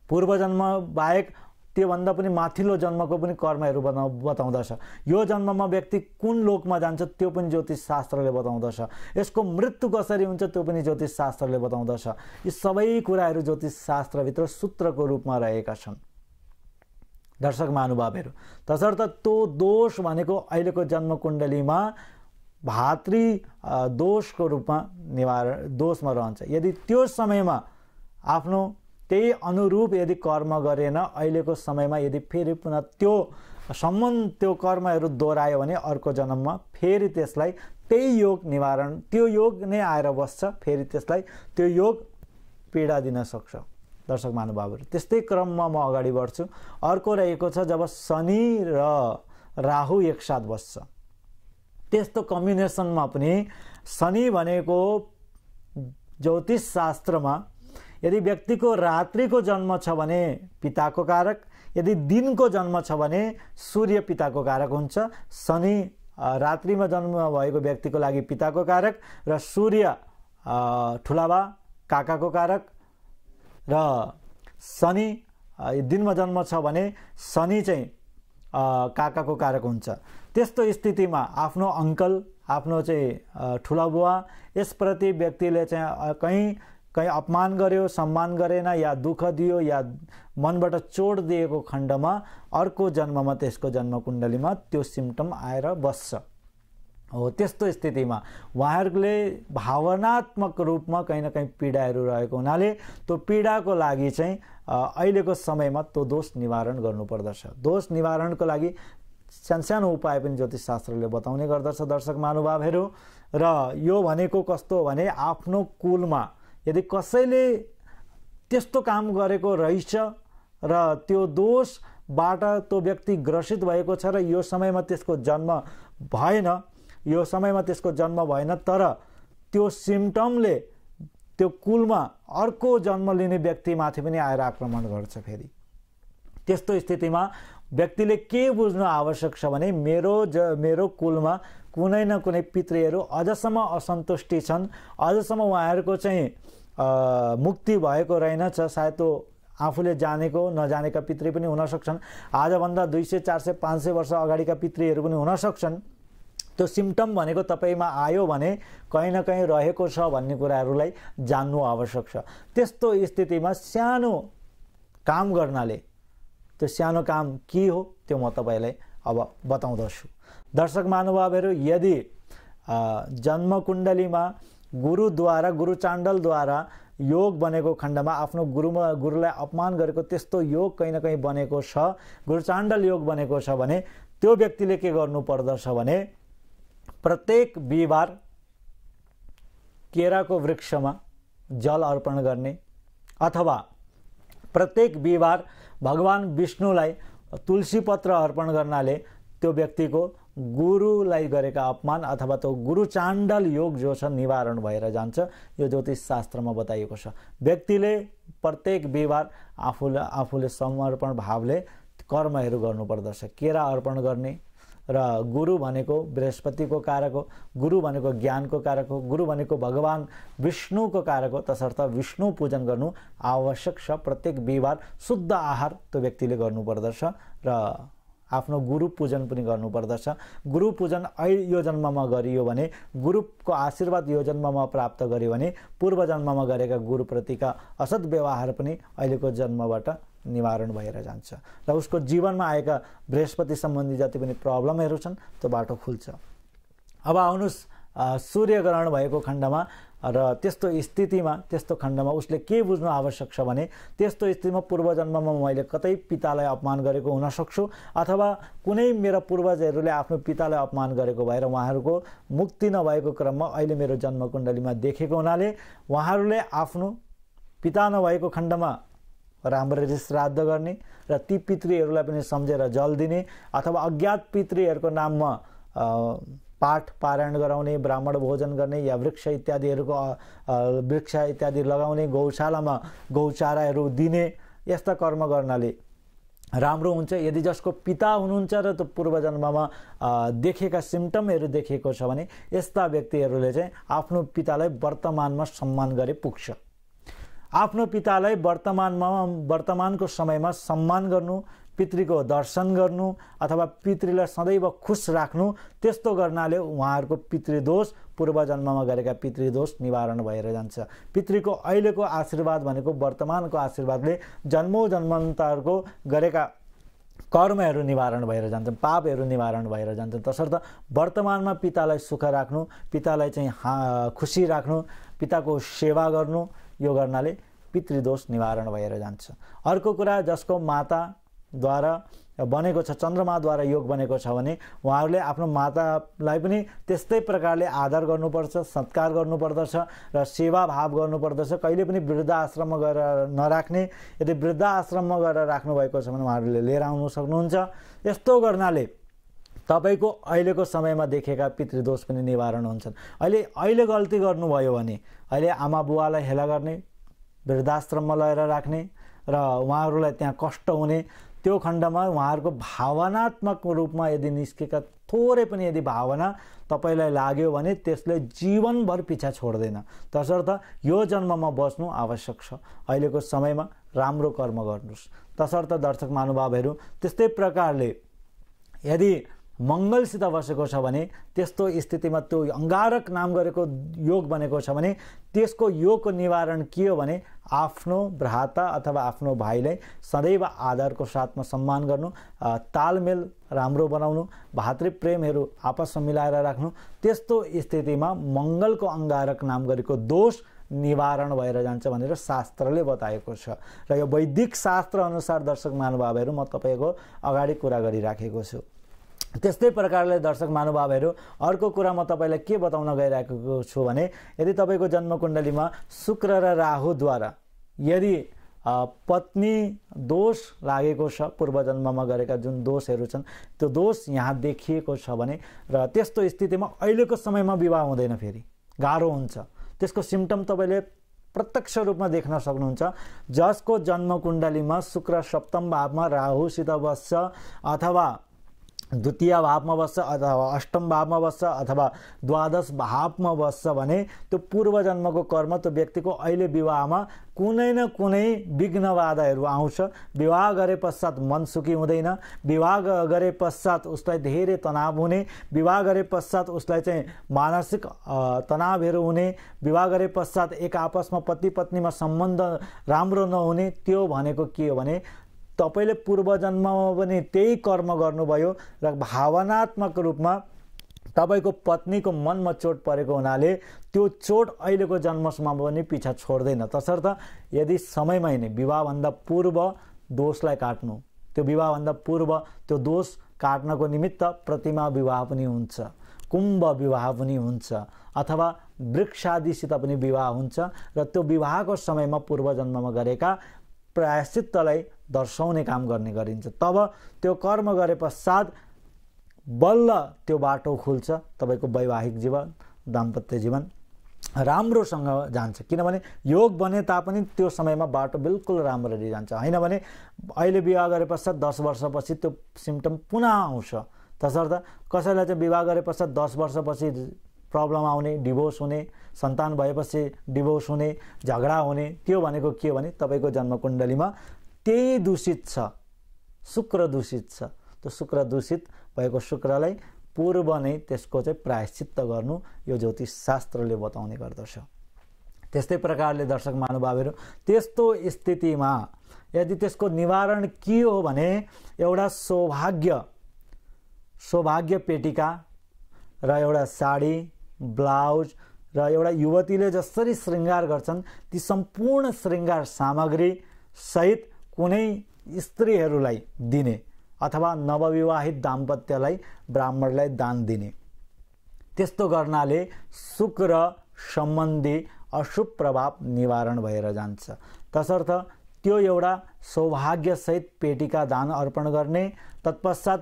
पूर्व जन्म बाहेक त्योभन्दा पनि माथिल्लो जन्मको पनि कर्महरू बताउँदछ। यो जन्ममा व्यक्ति कुन लोकमा जान्छ त्यो पनि ज्योतिष शास्त्रले बताउँदछ। यसको मृत्यु कसरी हुन्छ त्यो पनि ज्योतिष शास्त्रले बताउँदछ। यी सबै कुराहरू ज्योतिष शास्त्रभित्र सूत्रको रूपमा रहेका छन् दर्शक महानुभावहरू। तसर्थ त्यो दोष भनेको अहिलेको जन्म कुण्डलीमा भातृ दोषको रूपमा निवारण दोषमा रहन्छ। यदि त्यो समयमा आफ्नो त्यही अनुरूप यदि कर्म गरेन, अहिलेको समयमा यदि फेरि पुनः त्यो सम्बन्ध त्यो कर्महरू दोहोऱ्यायो भने अर्को जन्ममा फेरि त्यसलाई त्यही योग निवारण, त्यो योग नै आएर बस्छ, फेरि त्यसलाई त्यो योग पीडा दिन सक्छ दर्शक महानुभावहरू। त्यस्तै क्रममा म अगाडि बढ्छु। अर्को रहेको छ जब शनि र राहु एकसाथ बस्छ। त्यस्तो कम्बिनेसनमा पनि शनि भनेको ज्योतिष शास्त्रमा यदि व्यक्तिको रात्रिको जन्म छ भने पिताको कारक, यदि दिनको जन्म छ भने सूर्य पिताको कारक हुन्छ। शनि रात्रिमा जन्म भएको व्यक्तिको लागि पिताको कारक र सूर्य ठुलाबा काकाको कारक, र शनि दिनमा जन्म छ भने शनि चाहिँ काकाको कारक हुन्छ। त्यस्तो स्थितिमा आफ्नो अङ्कल, आफ्नो चाहिँ ठुला बुवा, यसप्रति व्यक्तिले चाहिँ कहीँ अपमान गर्यो, सम्मान गरेन, या दुःख दियो, या मनबाट चोट दिएको खण्डमा अर्को जन्ममा त्यसको जन्म कुण्डलीमा त्यो सिम्टम आएर बस्छ। हो त्यस्तो स्थितिमा उहाँहरूले भावनात्मक रूपमा कहीँ न कहीँ पीडाहरू रहेको हुनाले त्यो पीडाको लागि चाहिँ अहिलेको समयमा त्यो दोष निवारण गर्नुपर्दछ। दोष निवारणको लागि सानो उपाय पनि ज्योतिषशास्त्रले बताउने गर्दछ दर्शक महानुभावहरू। र यो भनेको कस्तो हो भने आफ्नो कुलमा यदि कसैले त्यस्तो काम गरेको रहेछ र त्यो दोषबाट त्यो व्यक्ति ग्रसित भएको छ र यो समयमा त्यसको जन्म भएन, तर त्यो सिम्टमले त्यो कुलमा अर्को जन्म लिने व्यक्तिमाथि पनि आएर आक्रमण गर्छ। फेरि त्यस्तो स्थितिमा व्यक्तिले के बुझ्नु आवश्यक छ भने मेरो कुलमा कुनै न कुनै पितृहरू अझसम्म असन्तुष्टि छन्, अझसम्म उहाँहरूको चाहिँ मुक्ति भएको रहेनछ। सायद त्यो आफूले जानेको नजानेका पितृ पनि हुन सक्छन्, आजभन्दा 200, 400, 500 वर्ष अगाडिका पितृहरू पनि हुन सक्छन्। त्यो सिम्टम भनेको तपाईमा आयो भने कहीँ न कहीँ रहेको छ भन्ने कुराहरूलाई जान्नु आवश्यक छ। त्यस्तो स्थितिमा सानो काम गर्नाले, त्यो सानो काम के हो त्यो म तपाईलाई अब बताउँदछु। दर्शक महानुभावहरू, यदि जन्म कुण्डलीमा गुरुद्वारा, गुरु चाण्डलद्वारा योग बनेको खण्डमा आफ्नो गुरुलाई अपमान गरेको त्यस्तो योग कहीँ न कहीँ बनेको छ, गुरु चाण्डल योग बनेको छ भने त्यो व्यक्तिले के गर्नु पर्दछ भने प्रत्येक बिहिबार केराको वृक्षमा जल अर्पण गर्ने, अथवा प्रत्येक बिहिबार भगवान विष्णुलाई तुलसी पत्र अर्पण गर्नाले त्यो व्यक्तिको गुरुलाई गरेका अपमान अथवा त्यो गुरु चाण्डल योग जो छ निवारण भएर जान्छ। यो ज्योतिष शास्त्रमा बताइएको छ। व्यक्तिले प्रत्येक बिहिबार आफूले समर्पण भावले कर्महरू गर्नुपर्दछ। केरा अर्पण गर्ने, र गुरु भनेको बृहस्पतिको कारक हो, गुरु भनेको ज्ञानको कारक हो, गुरु भनेको भगवान विष्णुको कारक हो। तसर्थ विष्णु पूजन गर्नु आवश्यक छ। प्रत्येक बिहिबार शुद्ध आहार त्यो व्यक्तिले गर्नुपर्दछ र आफ्नो गुरु पूजन पनि गर्नुपर्दछ। गुरु पूजन यो जन्ममा गरियो भने, गुरुको आशीर्वाद यो जन्ममा प्राप्त गर्यो भने पूर्व जन्ममा गरेका गुरुप्रतिका असत् व्यवहार पनि अहिलेको जन्मबाट निवारण भएर जान्छ र उसको जीवनमा आएका बृहस्पति सम्बन्धी जति पनि प्रब्लमहरू छन् त्यो बाटो खुल्छ। अब आउनुस् सूर्यग्रहण भएको खण्डमा र त्यस्तो स्थितिमा, त्यस्तो खण्डमा उसले के बुझ्नु आवश्यक छ भने त्यस्तो स्थितिमा पूर्व जन्ममा मैले कतै पितालाई अपमान गरेको हुन सक्छु, अथवा कुनै मेरा पूर्वजहरूले आफ्नो पितालाई अपमान गरेको भएर उहाँहरूको मुक्ति नभएको क्रममा अहिले मेरो जन्म कुण्डलीमा देखेको हुनाले उहाँहरूले आफ्नो पिता नभएको खण्डमा राम्ररी श्राद्ध गर्ने र ती पितृहरूलाई पनि सम्झेर जल दिने, अथवा अज्ञात पितृहरूको नाममा पाठ पारायण गराउने, ब्राह्मण भोजन गर्ने, या वृक्ष इत्यादि लगाउने, गौशालामा गौचाराहरू दिने, यस्ता कर्म गर्नाले राम्रो हुन्छ। यदि जसको पिता हुनुहुन्छ र त्यो पूर्व जन्ममा देखेका सिम्टमहरू देखेको छ भने यस्ता व्यक्तिहरूले चाहिँ आफ्नो पितालाई वर्तमानमा सम्मान गरे पुग्छ। आफ्नो पितालाई वर्तमानको समयमा सम्मान गर्नु, पितृको दर्शन गर्नु, अथवा पितृलाई सदैव खुश राख्नु, त्यस्तो गर्नाले उहाँहरूको पितृदोष, पूर्व जन्ममा गरेका पितृदोष निवारण भएर जान्छ। पितृको अहिलेको आशीर्वाद भनेको वर्तमानको आशीर्वादले जन्मौं जन्मान्तरको गरेका कर्महरू निवारण भएर जान्छन्, पापहरू निवारण भएर जान्छन्। तसर्थ वर्तमानमा पितालाई सुख राख्नु, पितालाई चाहिँ खुसी राख्नु, पिताको सेवा गर्नु, यो गर्नाले पितृदोष निवारण भएर जान्छ। अर्को कुरा, जसको माताद्वारा बनेको छ, चन्द्रमाद्वारा योग बनेको छ भने उहाँहरूले आफ्नो मातालाई पनि त्यस्तै प्रकारले आदर गर्नुपर्छ, सत्कार गर्नुपर्दछ र सेवा भाव गर्नुपर्दछ। कहिले पनि वृद्धाश्रममा गएर नराख्ने, यदि वृद्धाश्रममा गएर राख्नुभएको छ भने उहाँहरूले लिएर आउनु सक्नुहुन्छ। यस्तो गर्नाले तपाईको अहिलेको समयमा देखेका पितृदोष पनि निवारण हुन्छन्। अहिले गल्ती गर्नुभयो भने अहिले आमा बुवालाई हेला गर्ने, वृद्धाश्रममा लगेर राख्ने र उहाँहरूलाई त्यहाँ कष्ट हुने, त्यो खण्डमा उहाँहरूको भावनात्मक रूपमा यदि निस्केका थोरै पनि यदि भावना तपाईलाई लाग्यो भने त्यसले जीवनभर पिछा छोड्दैन। तसर्थ यो जन्ममा बस्नु आवश्यक छ। अहिलेको समयमा राम्रो कर्म गर्नुहोस्। तसर्थ दर्शक महानुभावहरू त्यस्तै प्रकारले यदि मङ्गलसित बसेको छ भने त्यस्तो स्थितिमा त्यो अंगारक नाम गरेको योग बनेको छ भने त्यसको योगको निवारण के हो भने आफ्नो भ्राता अथवा आफ्नो भाइलाई सदैव आदरको साथमा सम्मान गर्नु, तालमेल राम्रो बनाउनु, भातृप्रेमहरू आपसमा मिलाएर राख्नु। त्यस्तो स्थितिमा मङ्गलको अंगारक नाम गरेको दोष निवारण भएर जान्छ भनेर शास्त्रले बताएको छ। र यो वैदिक शास्त्र अनुसार दर्शक महानुभावहरू म तपाईको अगाडि कुरा गरिराखेको छु। त्यस्तै प्रकारले दर्शक महानुभावहरू अर्को कुरा म तपाईलाई के बताउन गइरहेको छु भने यदि तपाईको जन्मकुण्डलीमा शुक्र र राहुद्वारा यदि पत्नी दोष लागेको छ, पूर्व जन्ममा गरेका जुन दोषहरू छन् त्यो दोष यहाँ देखिएको छ भने र त्यस्तो स्थितिमा अहिलेको समयमा विवाह हुँदैन, फेरि गाह्रो हुन्छ। त्यसको सिम्टम तपाईले प्रत्यक्ष रूपमा देख्न सक्नुहुन्छ। जसको जन्मकुण्डलीमा शुक्र सप्तम भावमा राहुसित बस्छ अथवा द्वितीय भावमा बस्छ अथवा अष्टम भावमा बस्छ अथवा द्वादश भावमा बस्छ भने त्यो पूर्व जन्मको कर्म त्यो व्यक्तिको अहिले विवाहमा कुनै न कुनै विघ्न बाधाहरू आउँछ। विवाह गरे पश्चात मन सुखी हुँदैन, विवाह गरे पश्चात उसलाई धेरै तनाव हुने, विवाह गरे पश्चात उसलाई चाहिँ मानसिक तनावहरू हुने, विवाह गरे पश्चात एक आपसमा पति पत्नीमा सम्बन्ध राम्रो नहुने। त्यो भनेको के हो भने तपाईले पूर्व जन्ममा पनि त्यही कर्म गर्नुभयो र भावनात्मक रूपमा तपाईको पत्नीको मनमा चोट परेको हुनाले त्यो चोट अहिलेको जन्मसम्म पनि पिछा छोड्दैन। तसर्थ यदि समयमै नै विवाहभन्दा पूर्व दोषलाई काट्नु, त्यो विवाहभन्दा पूर्व त्यो दोष काट्नको निमित्त प्रतिमा विवाह पनि हुन्छ, कुम्भ विवाह पनि हुन्छ अथवा वृक्षादिसित पनि विवाह हुन्छ र त्यो विवाहको समयमा पूर्व जन्ममा गरेका प्रायश्चित्तलाई दर्शाउने काम गर्ने गरिन्छ। तब त्यो कर्म गरे पश्चात बल्ल त्यो बाटो खुल्छ, तपाईको वैवाहिक जीवन, दाम्पत्य जीवन राम्रोसँग जान्छ। किनभने योग बने तापनि त्यो समयमा बाटो बिल्कुल राम्ररी जान्छ। हैन भने अहिले विवाह गरे पश्चात 10 वर्षपछि त्यो सिम्टम पुनः आउँछ। तसर्थ कसैलाई चाहिँ विवाह गरे पश्चात 10 वर्षपछि प्रब्लम आउने, डिभोर्स हुने, सन्तान भएपछि डिभोर्स हुने, झगडा हुने, त्यो भनेको के हो भने तपाईको जन्मकुण्डलीमा त्यही दूषित छ, शुक्र दूषित छ। त्यो शुक्र दूषित भएको शुक्रलाई पूर्व नै त्यसको चाहिँ प्रायश्चित्त गर्नु यो ज्योतिष शास्त्रले बताउने गर्दछ। त्यस्तै प्रकारले दर्शक महानुभावहरू त्यस्तो स्थितिमा यदि त्यसको निवारण के हो भने एउटा सौभाग्य पेटिका र एउटा साडी, ब्लाउज र एउटा युवतीले जसरी श्रृंगार गर्छन् ती सम्पूर्ण श्रृंगार सामग्री सहित कुनै स्त्रीहरूलाई दिने अथवा नवविवाहित दाम्पत्यलाई ब्राह्मणलाई दान दिने। त्यस्तो गर्नाले शुक्र सम्बन्धी अशुभ प्रभाव निवारण भएर जान्छ। तसर्थ त्यो एउटा सौभाग्य सहित पेटिका दान अर्पण गर्ने, तत्पश्चात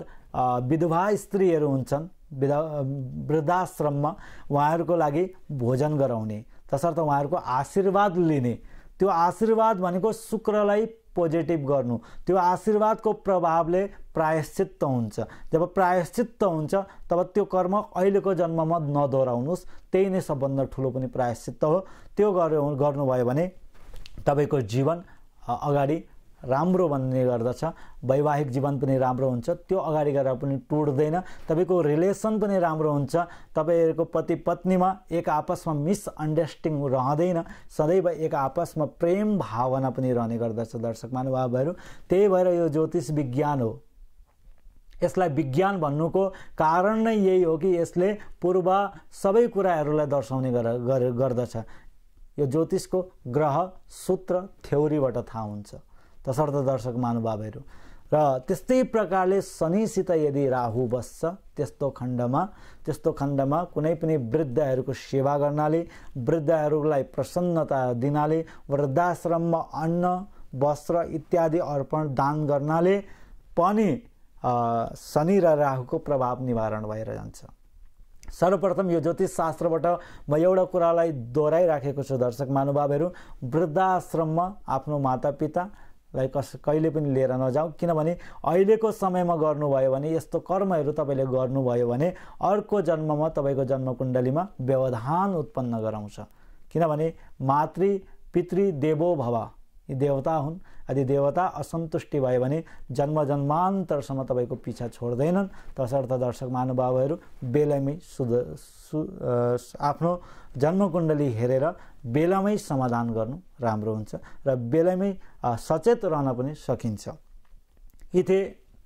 विधवा स्त्रीहरू हुन्छन् वृद्धाश्रममा उहाँहरूको लागि भोजन गराउने, तसर्थ उहाँहरूको आशीर्वाद लिने। त्यो आशीर्वाद भनेको शुक्रलाई पोजिटिभ गर्नु, त्यो आशीर्वादको प्रभावले प्रायश्चित्त हुन्छ। जब प्रायश्चित्त हुन्छ तब त्यो कर्म अहिलेको जन्ममा नदोहोऱ्याउनुस्, त्यही नै सबभन्दा ठुलो पनि प्रायश्चित्त हो। त्यो गर्नुभयो भने तपाईको जीवन अगाडि राम्रो बन्ने गर्दछ, वैवाहिक जीवन पनि राम्रो हुन्छ, त्यो अगाडि गएर पनि टुट्दैन, तपाईको रिलेसन पनि राम्रो हुन्छ, तपाईहरुको पति पत्नीमा एक आपसमा मिसअन्डरस्ट्यान्डिङ रहँदैन, सदैव एक आपसमा प्रेम भावना पनि रहने गर्दछ दर्शक महानुभावहरु। त्यही भएर यो ज्योतिष विज्ञान हो। यसलाई विज्ञान भन्नुको कारण नै यही हो कि यसले पूर्व सबै कुराहरूलाई दर्शाउने गर्दछ। यो ज्योतिषको ग्रह सूत्र थ्योरीबाट थाहा हुन्छ। तसर्थ दर्शक महानुभावहरु र त्यस्तै प्रकारले शनिसित यदि राहु बस्छ त्यस्तो खण्डमा कुनै पनि वृद्धहरूको सेवा गर्नाले, वृद्धहरूलाई प्रसन्नता दिनाले, वृद्धाश्रममा अन्न वस्त्र इत्यादि अर्पण दान गर्नाले पनि शनि र राहुको प्रभाव निवारण भएर जान्छ। सर्वप्रथम यो ज्योतिष शास्त्रबाट म एउटा कुरालाई दोहोऱ्याइराखेको छु दर्शक महानुभावहरु, वृद्धाश्रममा आफ्नो मातापिता लाई कहिले पनि लिएर नजाऊ, किनभने अहिलेको समयमा गर्नुभयो भने यस्तो कर्महरू तपाईले गर्नुभयो भने अर्को जन्ममा तपाईको जन्मकुण्डलीमा व्यवधान उत्पन्न गराउँछ। किनभने मातृ पितृ देवो भव, यी देवता हुन्। यदि देवता असन्तुष्टि भयो भने जन्म जन्मान्तरसम्म तपाईको पिछा छोड्दैनन्। तसर्थ दर्शक महानुभावहरू बेलामै आफ्नो जन्मकुण्डली हेरेर बेलामै समाधान गर्नु राम्रो हुन्छ र बेलामै सचेत रहन पनि सकिन्छ। इथे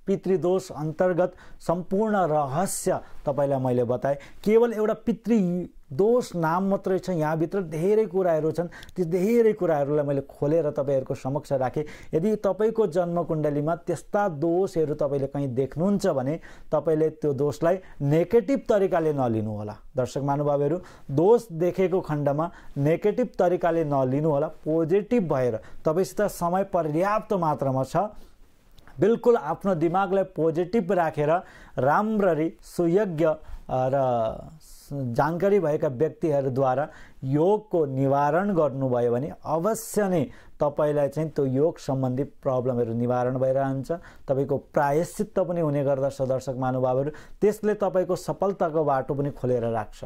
पितृदोष अन्तर्गत सम्पूर्ण रहस्य तपाईलाई मैले बताएँ। केवल एउटा पितृदोष नाम मात्रै छ, यहाँभित्र धेरै कुराहरू छन्। ती धेरै कुराहरूलाई मैले खोलेर तपाईहरुको समक्ष राखेँ। यदि तपाईको जन्मकुण्डलीमा त्यस्ता दोषहरू तपाईले कहीँ देख्नुहुन्छ भने तपाईले त्यो दोषलाई नेगेटिभ तरिकाले नलिनु होला। दर्शक महानुभावहरू, दोष देखेको खण्डमा नेगेटिभ तरिकाले नलिनु होला। पोजिटिभ भएर तपाईसित समय पर्याप्त मात्रामा छ, बिल्कुल आफ्नो दिमागलाई पोजिटिभ राखेर राम्ररी सुयोग्य र जानकारी भएका व्यक्तिहरूद्वारा योगको निवारण गर्नुभयो भने अवश्य नै तपाईलाई चाहिँ त्यो योग सम्बन्धी प्रब्लमहरू निवारण भइरहन्छ। तपाईको प्रायश्चित्त पनि हुने गर्दछ। दर्शक महानुभावहरू, त्यसले तपाईको सफलताको बाटो पनि खोलेर राख्छ।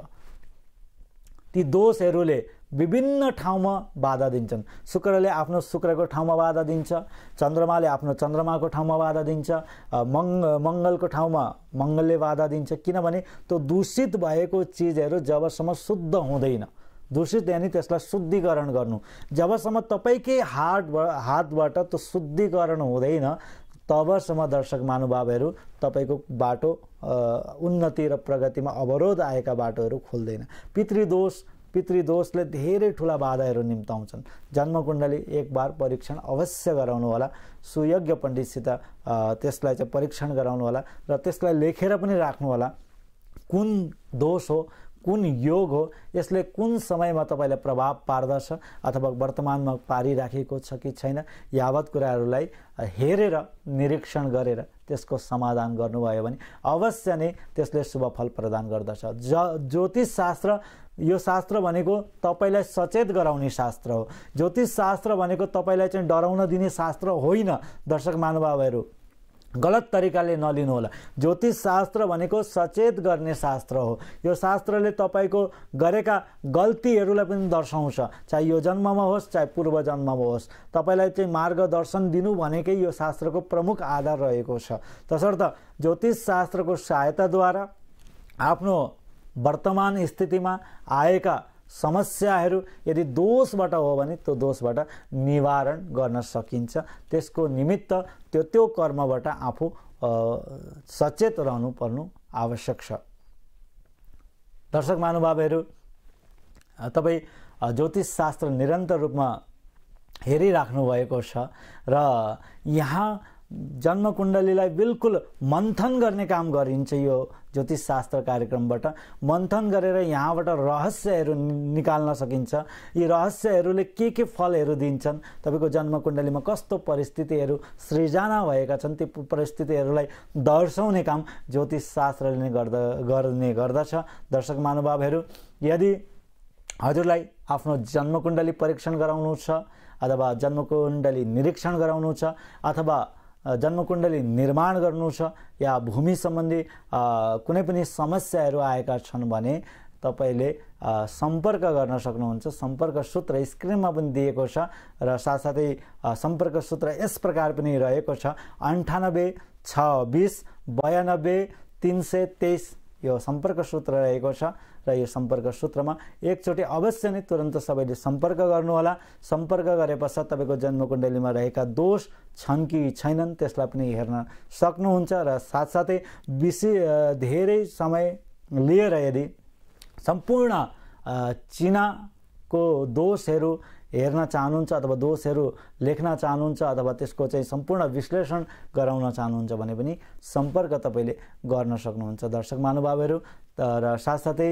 ती दोषहरूले विभिन्न ठाउँमा बाधा दिन्छन्। शुक्रले आफ्नो शुक्रको ठाउँमा बाधा दिन्छ, चन्द्रमाले आफ्नो चन्द्रमाको ठाउँमा बाधा दिन्छ, मङ्गलको ठाउँमा मङ्गलले बाधा दिन्छ। किनभने त्यो दूषित भएको चिजहरू जबसम्म शुद्ध हुँदैन, दूषित यानी त्यसलाई शुद्धिकरण गर्नु, जबसम्म तपाईकै हातबाट त्यो शुद्धिकरण हुँदैन तबसम्म दर्शक महानुभावहरू तपाईको बाटो उन्नति र प्रगतिमा अवरोध आएका बाटोहरू खुल्दैन। पितृदोषले धेरै ठुला बाधाहरू निम्ताउँछन्। जन्मकुण्डली एक बार परीक्षण अवश्य गराउनु होला। सुयोग्य पण्डितसित त्यसलाई चाहिँ परीक्षण गराउनु होला र त्यसलाई लेखेर पनि राख्नु होला। कुन दोष हो, कुन योग हो, यसले कुन समयमा तपाईलाई प्रभाव पार्दछ अथवा वर्तमानमा पारिराखेको छ कि छैन, यावत कुराहरूलाई हेरेर निरीक्षण गरेर त्यसको समाधान गर्नुभयो भने अवश्य नै त्यसले शुभ फल प्रदान गर्दछ। ज्योतिष शास्त्र, यो शास्त्र भनेको तपाईलाई सचेत गराउने शास्त्र हो। ज्योतिष शास्त्र भनेको तपाईलाई चाहिँ डराउन दिने शास्त्र होइन। दर्शक महानुभावहरू, गलत तरिकाले नलिनु होला। ज्योतिष शास्त्र भनेको सचेत गर्ने शास्त्र हो। यो शास्त्रले तपाईको गरेका गल्तीहरूलाई पनि दर्शाउँछ, चाहे यो जन्ममा होस् चाहे पूर्व जन्ममा होस्। तपाईलाई चाहिँ मार्गदर्शन दिनु भनेकै यो शास्त्रको प्रमुख आधार रहेको छ। तसर्थ ज्योतिष शास्त्रको सहायताद्वारा आफ्नो वर्तमान स्थितिमा आएका समस्याहरू यदि दोषबाट हो भने त्यो दोषबाट निवारण गर्न सकिन्छ। त्यसको निमित्त त्यो कर्मबाट आफू सचेत रहनु पर्नु आवश्यक छ। दर्शक महानुभावहरू, तपाई ज्योतिष शास्त्र निरन्तर रूपमा हेरिराख्नु भएको छ र यहाँ जन्मकुण्डलीलाई बिल्कुल मन्थन गर्ने काम गरिन्छ। यो ज्योतिष शास्त्र कार्यक्रमबाट मन्थन गरेर यहाँबाट रहस्यहरू निकाल्न सकिन्छ। यी रहस्यहरूले के फलहरू दिन्छन्, तपाईको जन्मकुण्डलीमा कस्तो परिस्थितिहरू सृजना भएका छन्, ती परिस्थितिहरूलाई दर्शाउने काम ज्योतिष शास्त्रले नै गर्ने गर्दछ। दर्शक महानुभावहरू, यदि हजुरलाई आफ्नो जन्मकुण्डली परीक्षण गराउनु छ अथवा जन्मकुण्डली निरीक्षण गराउनु छ अथवा जन्मकुण्डली निर्माण गर्नु छ या भूमि सम्बन्धी कुनै पनि समस्याहरू आएका छन् भने तपाईले सम्पर्क गर्न सक्नुहुन्छ। सम्पर्क सूत्र स्क्रिनमा पनि दिएको छ र साथसाथै सम्पर्क सूत्र यस प्रकार पनि रहेको छ 98 620 92 323 यो सम्पर्क सूत्र रहेको छ र यो सम्पर्क सूत्रमा एकचोटि अवश्य नै तुरन्त सबैले सम्पर्क गर्नु होला। सम्पर्क गरेपश्चात तपाईको जन्मकुण्डलीमा रहेका दोष छन् कि छैनन् त्यसलाई पनि हेर्न सक्नुहुन्छ र साथसाथै धेरै समय लिएर यदि सम्पूर्ण चिनाको दोषहरू हेर्न चाहनुहुन्छ अथवा दोषहरू लेख्न चाहनुहुन्छ अथवा त्यसको चाहिँ सम्पूर्ण विश्लेषण गराउन चाहनुहुन्छ भने पनि सम्पर्क तपाईले गर्न सक्नुहुन्छ। दर्शक महानुभावहरू, र साथसाथै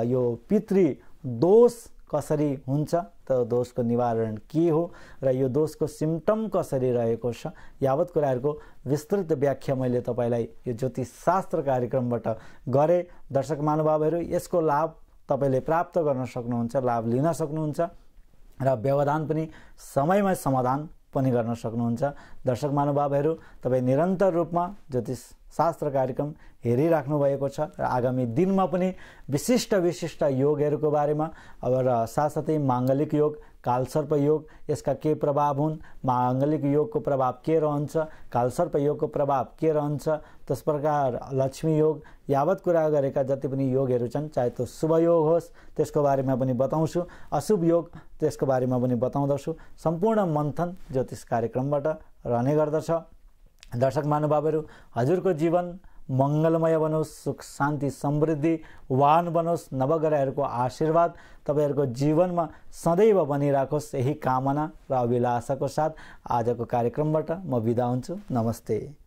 यो पितृ दोष कसरी हुन्छ, त दोषको निवारण के हो र यो दोषको सिम्टम कसरी रहेको छ, यावत कुराहरूको विस्तृत व्याख्या मैले तपाईलाई यो ज्योतिष शास्त्र कार्यक्रमबाट गरे। दर्शक महानुभावहरू, यसको लाभ तपाईले प्राप्त गर्न सक्नुहुन्छ, लाभ लिन सक्नुहुन्छ र व्यवधान पनि समयमा समाधान पनि गर्न सक्नुहुन्छ। दर्शक महानुभावहरू, तपाईँ निरन्तर रूपमा ज्योतिष शास्त्र कार्यक्रम हेरिराख्नु भएको छ र आगामी दिनमा पनि विशिष्ट योगहरूको बारेमा अब र साथसाथै माङ्गलिक योग, कालसर्प योग, यसका के प्रभाव हुन्, माङ्गलिक योगको प्रभाव के रहन्छ, कालसर्प योगको प्रभाव के रहन्छ, त्यस प्रकार लक्ष्मी योग, यावत कुरा गरेका जति पनि योगहरू छन्, चाहे त्यो शुभ योग होस् त्यसको बारेमा पनि बताउँछु, अशुभ योग त्यसको बारेमा पनि बताउँदछु। सम्पूर्ण मन्थन ज्योतिष कार्यक्रमबाट रहने गर्दछ। दर्शक महानुभावहरू, हजुरको जीवन मङ्गलमय बनोस्, सुख शान्ति समृद्धिवान बनोस्, नवग्रहहरूको आशीर्वाद तपाईहरूको जीवनमा सदैव बनिराखोस्, यही कामना र अभिलाषाको साथ आजको कार्यक्रमबाट म बिदा हुन्छु। नमस्ते।